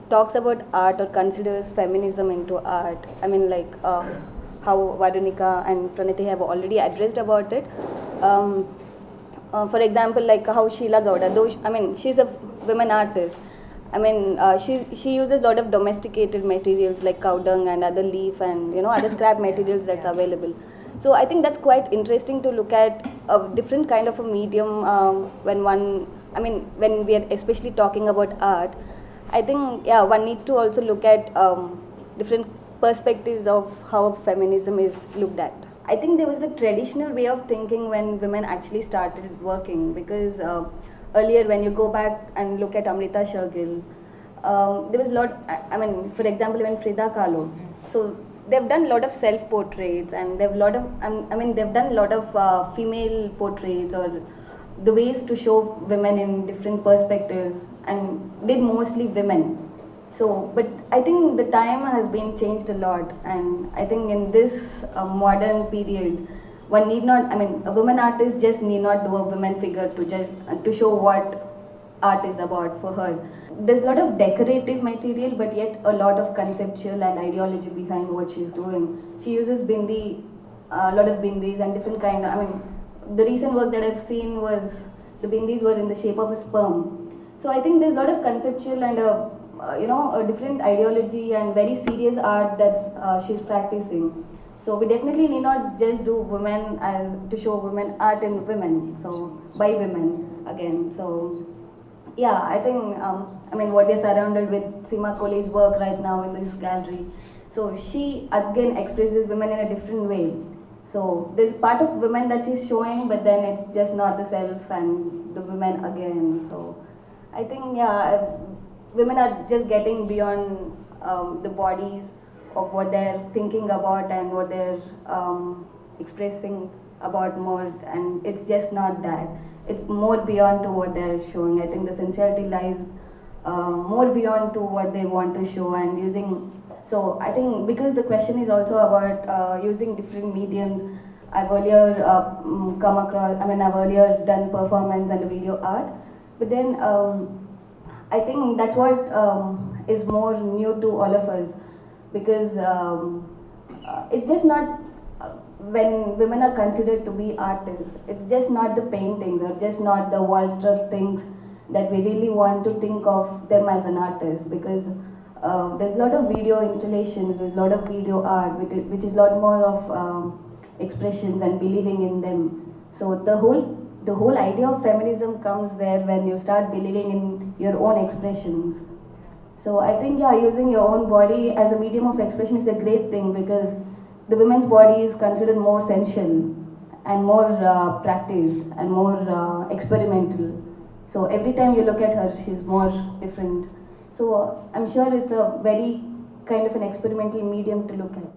talks about art or considers feminism into art, I mean, like how Varunika and Praniti have already addressed about it. For example, like how Sheila Gowda, though I mean she's a women artist. I mean, she uses a lot of domesticated materials like cow dung and other leaf and other scrap materials that's available. So I think that's quite interesting to look at a different kind of a medium when we are especially talking about art. I think one needs to also look at different perspectives of how feminism is looked at. I think there was a traditional way of thinking when women actually started working, because earlier when you go back and look at Amrita Shergill, there was a lot, I mean, for example, even Frida Kahlo. So they've done a lot of self-portraits, and they've they've done a lot of female portraits, or the ways to show women in different perspectives, and did mostly women. So, but I think the time has been changed a lot, and I think in this modern period, one need not, a woman artist just need not do a women figure to show what art is about for her. There's a lot of decorative material, but yet a lot of conceptual and ideology behind what she's doing. She uses bindi, a lot of bindis and different kind of, the recent work that I've seen was, the bindis were in the shape of a sperm. So I think there's a lot of conceptual and a different ideology and very serious art that's she's practicing. So we definitely need not just do women as to show women art in women, so by women again. So yeah, I think what we're surrounded with Seema Kohli's work right now in this gallery. So she again expresses women in a different way. So there's part of women that she's showing, but then it's just not the self and the women again. So I think women are just getting beyond the bodies of what they're thinking about and what they're expressing about more, and it's just not that. It's more beyond to what they're showing. I think the sincerity lies more beyond to what they want to show and using. So I think because the question is also about using different mediums, I've earlier come across, I've earlier done performance and video art, but then I think that's what is more new to all of us, because it's just not, when women are considered to be artists, it's just not the paintings or just not the wall struck things that we really want to think of them as an artist, because there's a lot of video installations, there's a lot of video art, which is a lot more of expressions and believing in them. So the whole idea of feminism comes there when you start believing in your own expressions. So I think using your own body as a medium of expression is a great thing, because the women's body is considered more sensual and more practiced and more experimental. So every time you look at her, she's more different. So I'm sure it's a very kind of an experimental medium to look at.